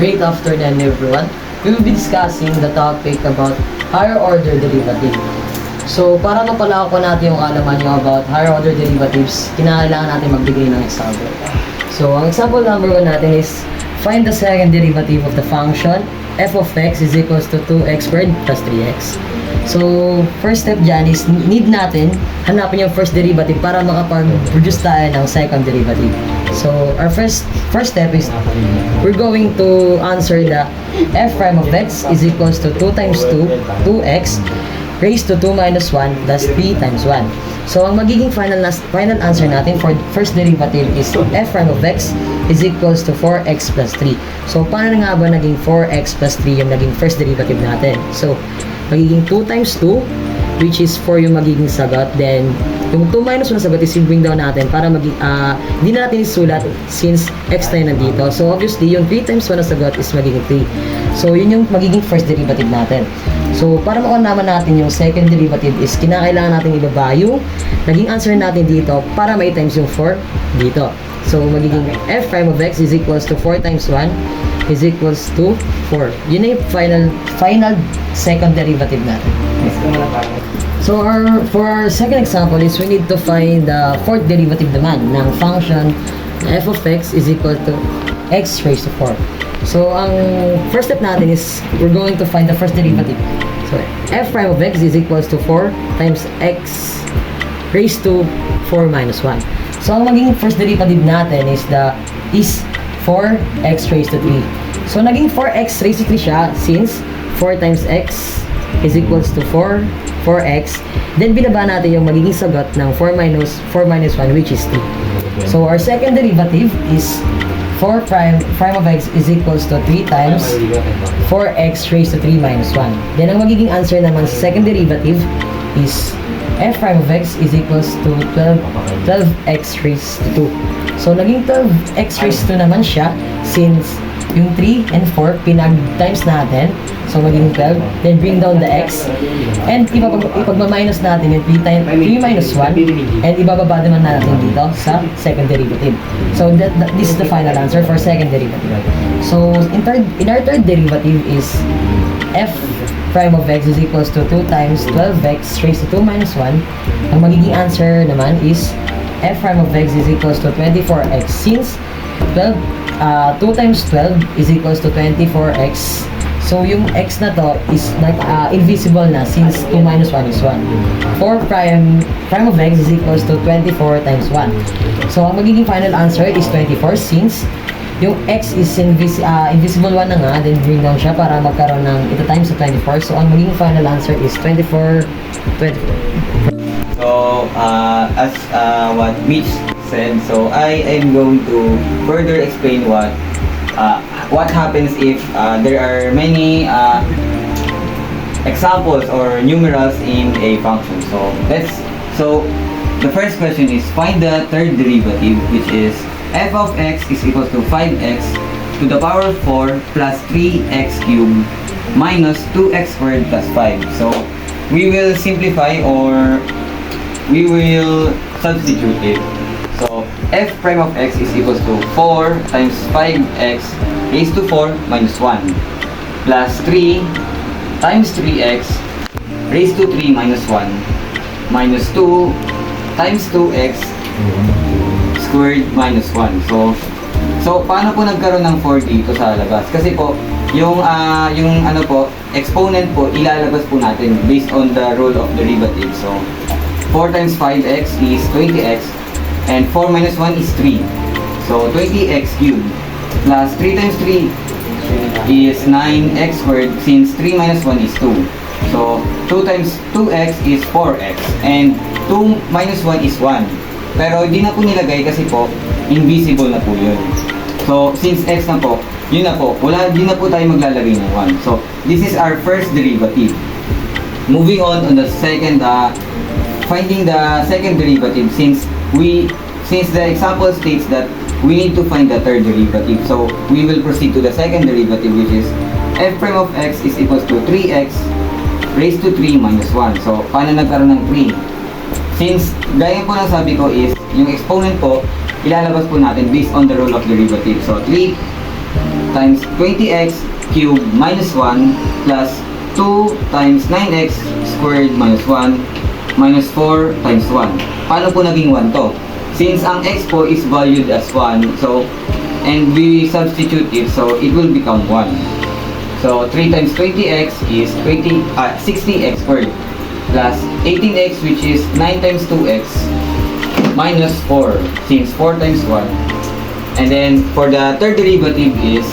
Great afternoon everyone. We will be discussing the topic about higher order derivative. So para mapalako natin yung kaalaman nyo about higher order derivatives, kinakailangan natin magbigay ng example. So ang example number 1 natin is find the second derivative of the function f of x is equals to 2x squared plus 3x. So first step dyan is need natin hanapin yung first derivative para makapag-produce tayo ng second derivative. So our first step is we're going to answer the f prime of x is equals to 2 times 2, 2x raised to 2 minus 1 plus 3 times 1. So ang magiging final answer natin for first derivative is f prime of x is equals to 4x plus 3. So paano nga ba naging 4x plus 3 yung naging first derivative natin? So magiging 2 times 2 which is 4 yung magiging sagot. Then yung 2 minus 1 sagot is yung bring down natin para hindi na natin isulat since x tayo nandito. So obviously yung 3 times 1 na sagot is magiging 3. So yun yung magiging first derivative natin. So para makuha naman natin yung second derivative is kinakailangan natin ibaba yung naging answer natin dito para may times yung 4 dito. So magiging f prime of x is equals to 4 times 1 is equals to 4. Yun na yung final second derivative natin. So for our second example is we need to find the fourth derivative naman ng function f of x is equal to x raised to 4. So ang first step natin is we're going to find the first derivative. So f prime of x is equals to 4 times x raised to 4 minus 1. So ang magiging first derivative natin is 4x raised to 3. So naging 4x raised to 3 siya since 4 times x is equals to 4x. Then binaba natin yung magiging sagot ng 4 minus 1 which is 3. So our second derivative is 4 prime of x is equals to 3 times 4x raised to 3 minus 1. Then ang magiging answer naman sa second derivative is f prime of x is equals to 12x raised to 2. So naging 12x raised to 2 naman siya since yung 3 and 4 pinag-times natin. So maging 12. Then bring down the x. And ipagma-minus natin yung 3 minus 1. And ibababa naman natin dito sa second derivative. So this is the final answer for second derivative. So in our third derivative is f prime of x is equals to 2 times 12x raised to 2 minus 1. Ang magiging answer naman is f prime of x is equals to 24x since 2 times 12 is equals to 24x. So yung x na to is invisible na since 2 minus 1 is 1. 4 prime of x is equals to 24 times 1. So ang magiging final answer is 24 since yung x is invisible 1 na nga, then bring down siya para magkaroon ng ito times sa 24. So ang magiging final answer is 24. So as what Mitch said, so I am going to further explain what happens if there are many examples or numerals in a function. So the first question is find the third derivative, which is f of x is equals to 5x to the power of 4 plus 3x cubed minus 2x squared plus 5. So we will simplify or we will substitute it. So f prime of x is equals to 4 times 5x raised to 4 minus 1 plus 3 times 3x raised to 3 minus 1 minus 2 times 2x squared minus 1. So paano po nagkaroon ng 4 dito sa labas? Kasi po yung ano po, exponent po ilalabas po natin based on the rule of derivative. So 4 times 5x is 20x and 4 minus 1 is 3. So 20x cubed plus 3 times 3 is 9x squared since 3 minus 1 is 2. So 2 times 2x is 4x and 2 minus 1 is 1. Pero hindi na po nilagay kasi po invisible na po yun. So since x na po, yun na po, di na po tayo maglalagay ng 1. So this is our first derivative. Moving on the second, finding the second derivative since the example states that we need to find the third derivative. So we will proceed to the second derivative, which is f prime of x is equals to 3x raised to 3 minus 1. So paano nagkaroon ng 3? Since gaya po ng sabi ko is yung exponent po ilalabas po natin based on the rule of derivative. So 3 times 20x cubed minus 1 plus 2 times 9x squared minus 1 minus 4 times 1. Paano po naging 1 to? Since ang x po is valued as 1, so, and we substitute it, so it will become 1. So 3 times 20x is 60x squared plus 18x, which is 9 times 2x minus 4, since 4 times 1. And then for the third derivative is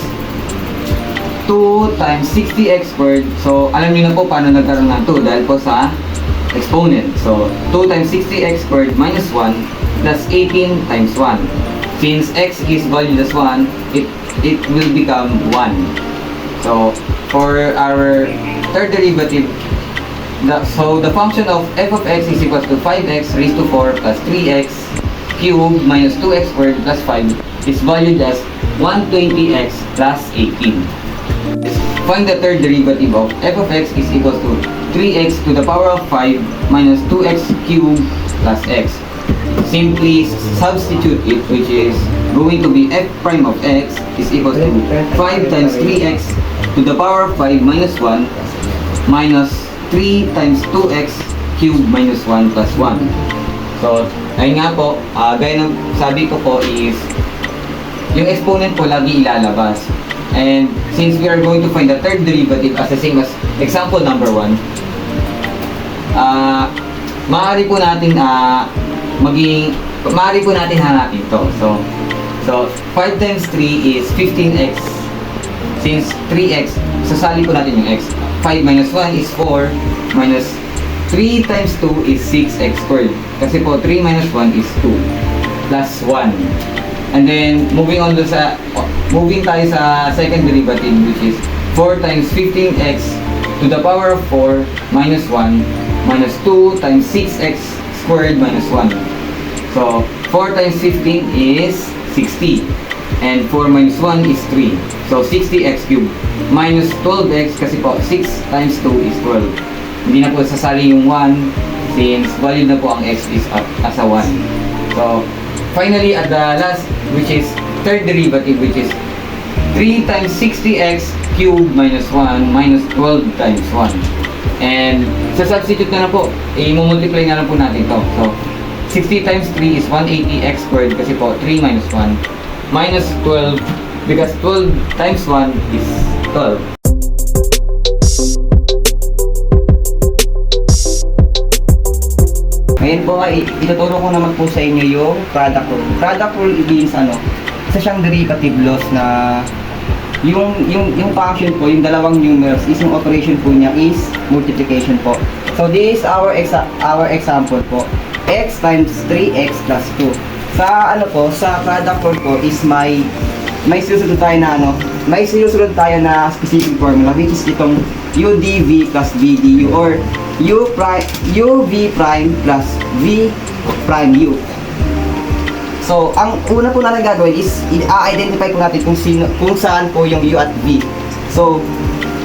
2 times 60x squared. So alam niyo na po paano nagkaroon ng 2 dahil po sa exponent. So 2 times 60x squared minus 1 plus 18 times 1. Since x is valued as 1, it will become 1. So for our third derivative, so the function of f of x is equals to 5x raised to 4 plus 3x cubed minus 2x squared plus 5 is valued as 120x plus 18. Find the third derivative of f of x is equals to 3x to the power of 5 minus 2x cubed plus x. Simply substitute it, which is going to be f prime of x is equals to 5 times 3x to the power of 5 minus 1 minus 3 times 2x cubed minus 1 plus 1. So, ayun nga po, gaya ng sabi ko po is, yung exponent po lagi ilalabas. And since we are going to find the third derivative as the same as example number 1, maaari po natin hanapin to. So 5 times 3 is 15x. Since 3x, sasali po natin yung x. 5 minus 1 is 4 minus 3 times 2 is 6x squared. Kasi po 3 minus 1 is 2 plus 1. And then moving tayo sa second derivative, which is 4 times 15x to the power of 4 minus 1 minus 2 times 6x squared minus 1. So 4 times 15 is 60. And 4 minus 1 is 3. So 60x cubed minus 12x, kasi po 6 times 2 is 12. Hindi na po sasali yung 1 since valued na po ang x is as a 1. So finally at the last, which is third derivative, which is 3 times 60x cubed minus 1 minus 12 times 1. And substitute na po, i-multiply na lang po natin to. So 60 times 3 is 180x squared, kasi po 3 minus 1 minus 12, because 12 times 1 is 12. Ngayon po ay ituturo ko naman po sa inyo yung product rule. Product rule means isa siyang derivative laws na yung function po, yung dalawang numerals is yung operation po niya is multiplication po. So this is our example po. X times 3x plus 2. Sa sa product rule po is may sinusunod tayo na specific formula, which is itong UDV plus VDU, or UV prime plus V prime U. So, ang una po natin gagawin is i-identify po natin kung saan po yung U at V. So,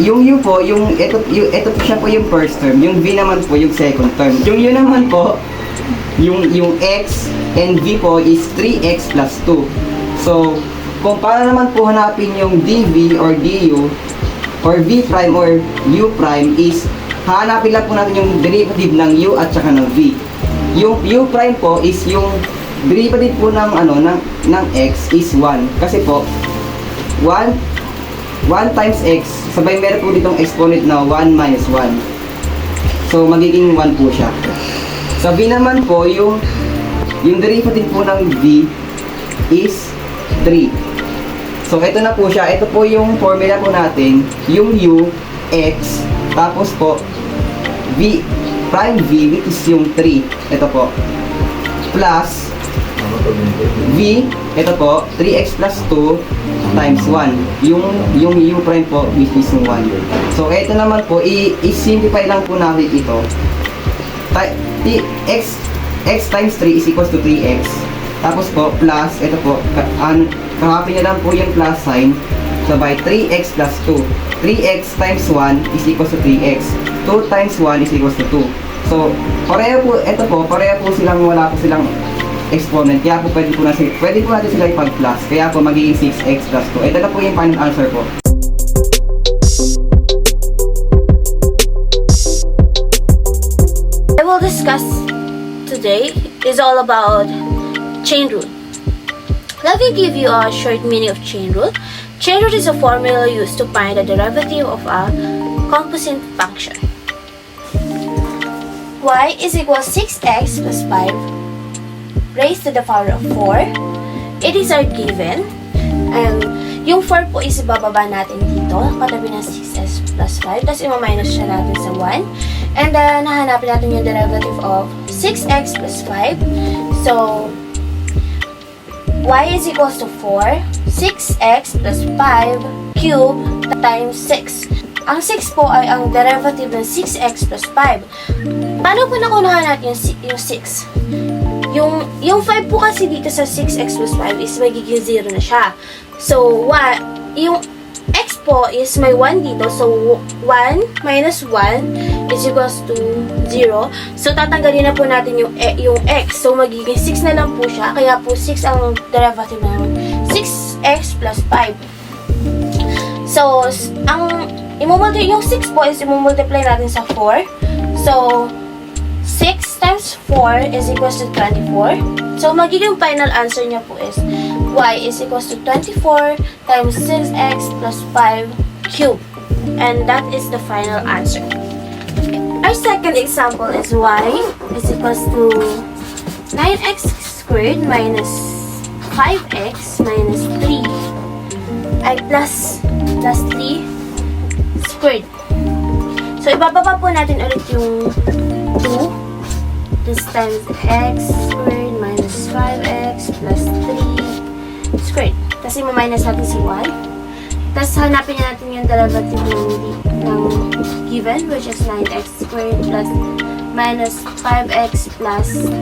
yung U po, ito po siya po yung first term, yung V naman po yung second term. Yung U naman po, yung X and V po is 3X plus 2. So, kung para naman po hanapin yung DV or DU or V prime or U prime is hanapin lang po natin yung derivative ng U at saka ng V. Yung U prime po is yung derivative po ng ng X is 1. Kasi po 1 times X, sabay meron po ditong exponent na 1 minus 1. So magiging 1 po siya. Sa V naman po, yung derivative po ng V is 3. So ito na po siya. Ito po yung formula po natin. Yung U, X, tapos po V, prime V, which is yung 3. Ito po. Plus V, ito po, 3x plus 2 times 1. Yung U prime po, which is yung 1. So ito naman po, i-simplify lang po natin ito. X times 3 is equals to 3x. Tapos po, plus, ito po, kahapin niya lang po yung plus sign. So by 3x plus 2. 3x times 1 is equals to 3x. 2 times 1 is equals to 2. So, pareho po silang, wala po silang exponent. Kaya po pwede po natin sila ipag-plus. Kaya po magiging 6x plus 2. Ito na po yung final answer po. I will discuss today is all about chain rule. Let me give you a short meaning of chain rule. Chain rule is a formula used to find the derivative of a composite function. Y is equal to 6x plus 5 raised to the power of 4. It is our given. Yung 4 po is bababa natin dito, katabi ng 6x plus 5. Tapos ima-minus siya natin sa 1. And then, nahanapin natin yung derivative of 6x plus 5. So, y is equals to 4. 6x plus 5 cube times 6. Ang 6 po ay ang derivative ng 6x plus 5. Paano po nakunahan natin yung 6? Yung 5 po kasi dito sa 6x plus 5 is magiging 0 na siya. So, yung x po is may 1 dito. So, 1 minus 1 is equals to 0. So, tatanggalin na po natin yung x. So, magiging 6 na lang po siya. Kaya po 6 ang derivative ng 6x plus 5. So, yung 6 po is imumultiply natin sa 4. So, 6 times 4 is equals to 24. So, magiging final answer niya po is y is equals to 24 times 6x plus 5 cube. And that is the final answer. Our second example is y is equals to 9x squared minus 5x minus 3 ay plus 3 squared. So, ibababa po natin ulit yung 2. This times x squared minus 5x plus 3 squared. Tapos i-minus natin si y. Tapos hanapin natin yung derivative ng given, which is 9x squared plus minus 5x plus 3.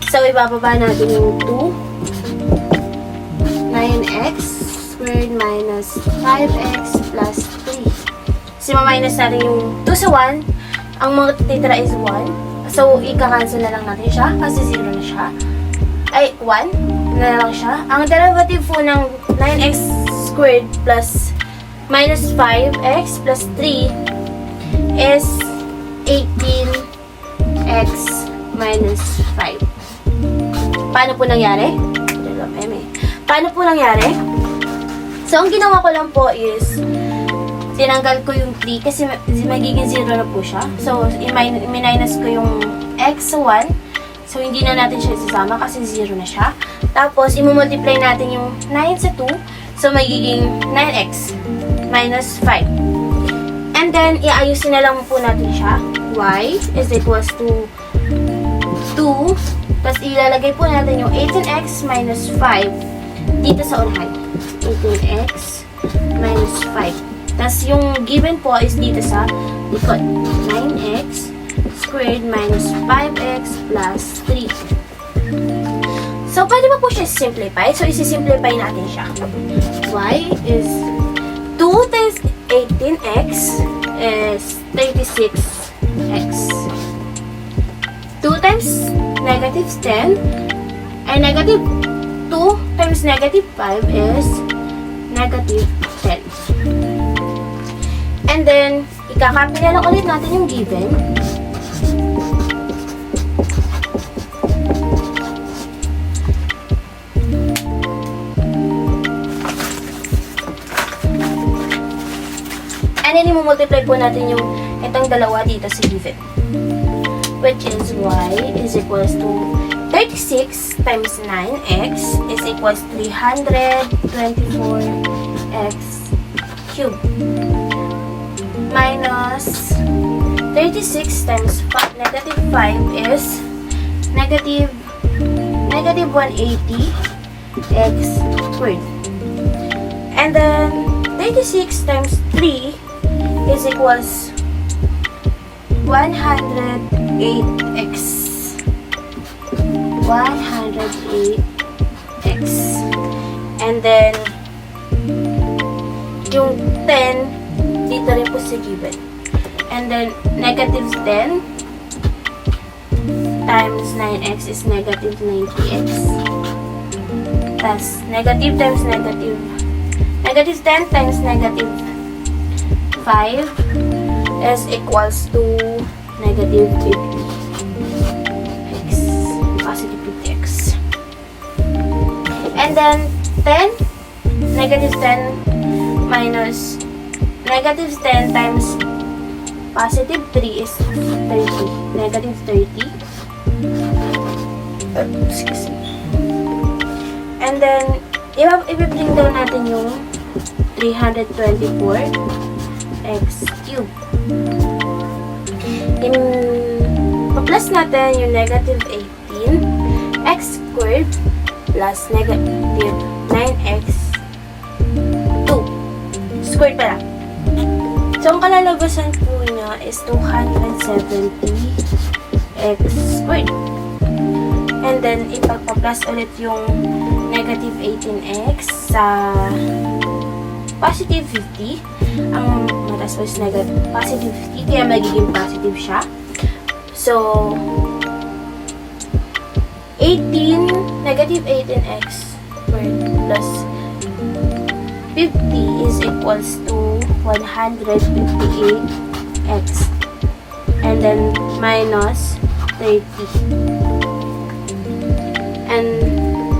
So, ibababa natin yung 2. 9x squared minus 5x plus 3. Kasi ma-minus natin yung 2 sa 1. Ang mga titira is 1. So, ika-cancel na lang natin siya kasi 0 na siya. Ay, 1 na lang siya. Ang derivative po ng 9x squared plus minus 5x plus 3 is 18x minus 5. Paano po nangyari? Paano po nangyari? So, ang ginawa ko lang po is tinanggal ko yung 3 kasi magiging 0 na po siya. So, i-minus ko yung x sa 1. So, hindi na natin siya isasama kasi 0 na siya. Tapos, i-multiply natin yung 9 sa 2. So, magiging 9x minus 5. And then, iayusin na lang po natin siya. Y is equals to 2. Tapos, ilalagay po natin yung 18x minus 5 dito sa unahan. 18x minus 5. Tapos, yung given po is dito sa likod. 9x squared minus 5x plus 3. So, pwede ba po siya simplify? So, isi-simplify natin siya. Y is 2 times 18x is 36x. 2 times negative 10 ay negative 2 times negative 5 is negative 10. And then, ikakopy na lang ulit natin yung given. And then, i-multiply po natin yung itong dalawa dito sa given. Which is y is equals to 36 times 9x is equals to 324x cubed. Minus 36 times negative 5 is negative 180 x squared. And then 36 times 3 is equals 108x. 108x. And then yung 10 dito rin po sa given. And then, negative 10 times 9x is negative 90x. Plus, negative times negative. Negative 10 times negative 5 is equals to negative 50x. Positive 50x. And then, 10, negative 10 minus negative 10 times positive 3 is 30. Negative 30. Excuse me. And then, i-bring down natin yung 324x cube. Pa-plus natin yung negative 18 x squared plus negative 9x 2 squared pala. So, ang kalalabasan po niya is 270x squared. And then, ipagpa-plus ulit yung negative 18x sa positive 50. Ang matas was negative positive 50, kaya magiging positive siya. So, negative 18x squared plus 50 is equals to 158x. And then, minus 30. And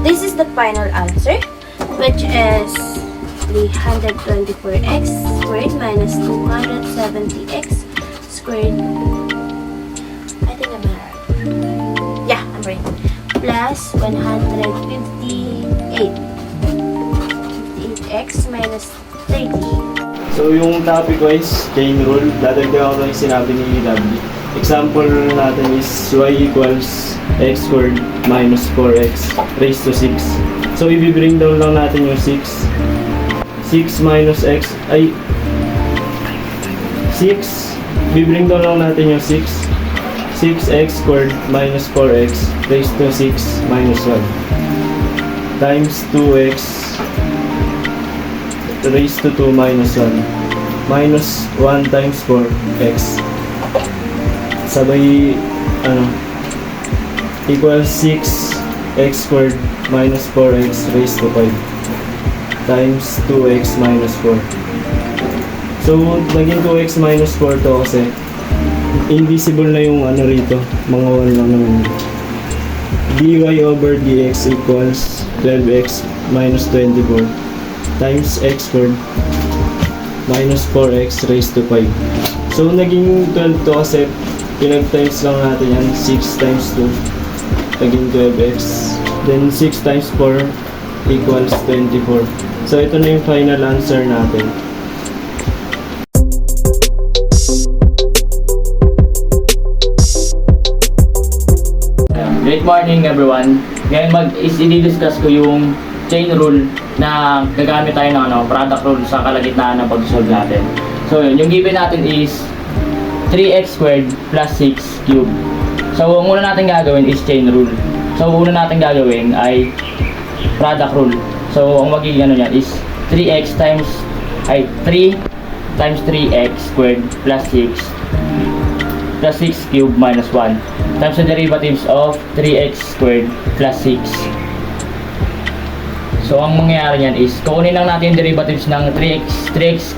this is the final answer, which is 324x squared minus 270x squared. I think I'm right. Yeah, I'm right. Plus 58x minus 30. So yung topic ko is chain rule. Dadagdag ako yung sinabi ni W. Example natin is y equals x squared minus 4x raised to 6. So i-bring down lang natin yung 6. 6 minus x ay 6. Bibring down lang natin yung 6. 6x squared minus 4x raised to 6 minus 1 times 2x raised to 2 minus 1 minus 1 times 4x sabay equals 6x squared minus 4x raised to 5 times 2x minus 4. So, naging 2x minus 4 to kasi invisible na yung rito, mga 1 lang naman. dy over dx equals 12x minus 24 times x squared minus 4x raised to 5. So, naging 12 to kasi pinag-times lang natin yan. 6 times 2 naging 12x. Then 6 times 4 equals 24. So ito na yung final answer natin. Great morning everyone. Ngayon i-discuss ko yung chain rule na gagamit tayo ng product rule sa kalagitnaan ng pag-solve natin. So yun, yung given natin is 3x squared plus 6 cube. So, ang una natin gagawin is chain rule. So, ang una natin gagawin ay product rule. So, ang magiging ano yan is 3 times 3x squared plus 6 cube minus 1 times the derivatives of 3x squared plus 6. So, ang mangyayari niyan is kukunin lang natin yung derivatives ng 3x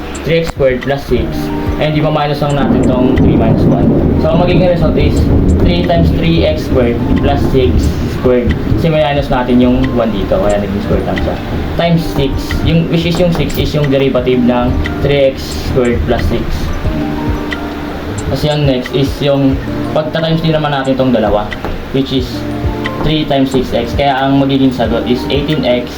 squared plus 6 and di minus lang natin tong 3 minus 1. So, ang magiging result is 3 times 3x squared plus 6 squared. Kasi minus natin yung 1 dito, kaya naging squared lang siya. Times 6, which is yung 6 is yung derivative ng 3x squared plus 6. Kasi yung next is yung pagta-times din naman natin tong dalawa, which is 3 times 6x. Kaya ang magiging sagot is 18x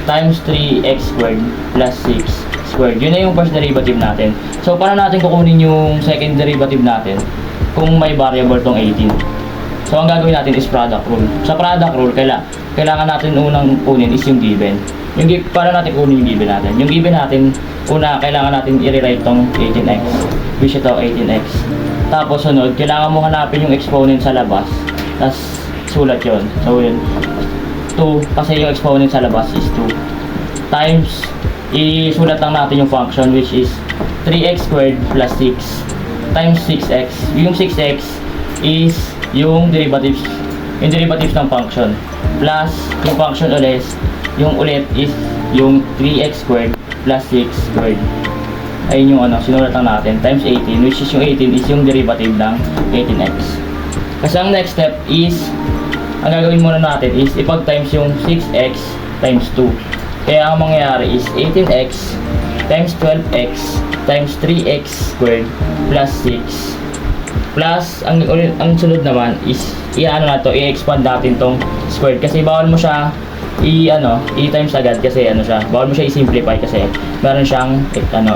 times 3x squared plus 6 squared. Yun na yung first derivative natin. So, paano natin kukunin yung second derivative natin kung may variable tong 18? So, ang gagawin natin is product rule. Sa product rule, kailangan natin unang kunin is yung given. Paano natin kunin yung given natin? Yung given natin, una, kailangan natin i-rewrite tong 18x. Which ito, 18x. Tapos, sunod, kailangan mo hanapin yung exponent sa labas. Tapos, sulat yun. So, yun. 2, kasi yung exponent sa labas is 2. Times, isulat lang natin yung function which is 3x squared plus 6 times 6x. Yung 6x is yung derivatives ng function plus yung function ulit is yung 3x squared plus 6 squared. Ayun yung sinulat lang natin times 18, which is yung 18 is yung derivative ng 18x. Kasi ang next step is, ang gagawin muna natin is ipag-times yung 6x times 2. Kaya ang mangyayari is 18x times 12x times 3x squared plus 6 plus ang sunod naman is i-expand natin tong squared kasi bawal mo siya i-times agad kasi bawal mo siya i-simplify kasi meron siyang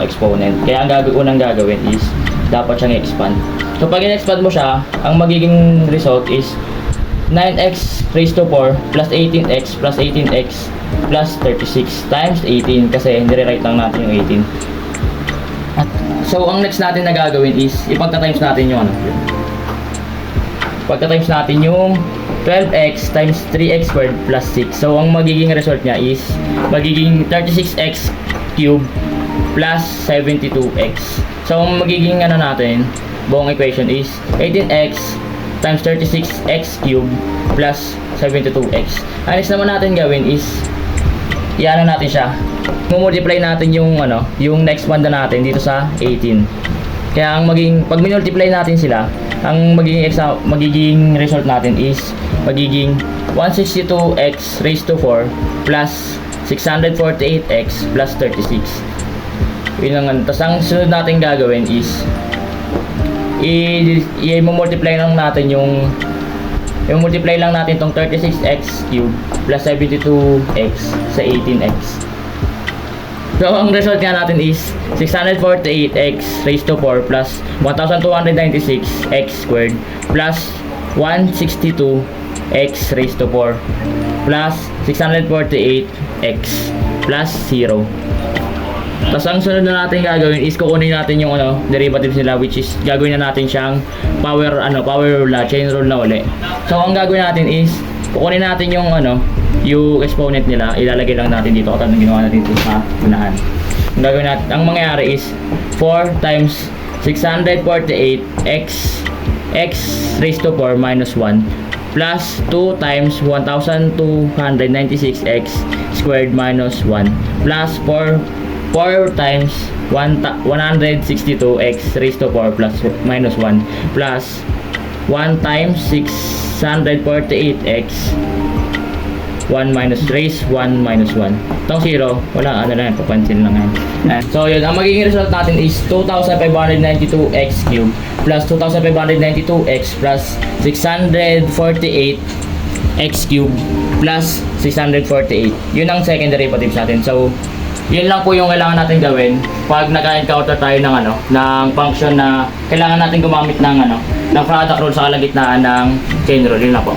exponent. Kaya ang unang gagawin is dapat siyang i-expand. So pag in-expand mo siya, ang magiging result is 9x raised to 4 plus 18x plus 18x plus 36 times 18 kasi nire-write lang natin yung 18. So ang next natin na gagawin is ipagka-times natin yung pagka-times natin yung 12x times 3x squared plus 6. So ang magiging result niya is magiging 36x cubed plus 72x. So ang magiging natin buong equation is 18x times 36x cubed plus 72x. Ang next naman natin gawin is natin siya. Multiply natin yung yung next one natin dito sa 18. Kaya ang pag multiply natin sila, ang magiging result natin is magiging 162x raised to 4 plus 648x plus 36. Yun lang. Tapos ang sunod natin gagawin is i-multiply lang natin multiply lang natin tong 36x cubed plus 72x sa 18x. So ang result nga natin is 648x raised to 4 plus 1296x squared plus 162x raised to 4 plus 648x plus 0. Tapos ang sunod na natin gagawin is kukunin natin yung derivatives nila, which is gagawin na natin siyang power rule na chain rule na uli. So ang gagawin natin is kukunin natin yung yung exponent nila, ilalagay lang natin dito katulad ng ginawa natin dito sa unahan. Ang gagawin natin, ang mangyayari is 4 times 648x raised to 4 minus 1 plus 2 times 1296x squared minus 1 plus 4 times 162x raised to 4 plus minus 1 plus 1 times 648x 1 minus raise 1 minus 1. Itong 0, wala lang, papansin lang yan. So yun, ang magiging result natin is 2592x cubed plus 2592x plus 648x cubed plus 648. Yun ang second derivatives natin. So yun lang po yung kailangan natin gawin pag naka-encounter tayo ng ng function na kailangan natin gumamit ng ng product rule sa kalagitnaan ng chain rule. Yun lang po.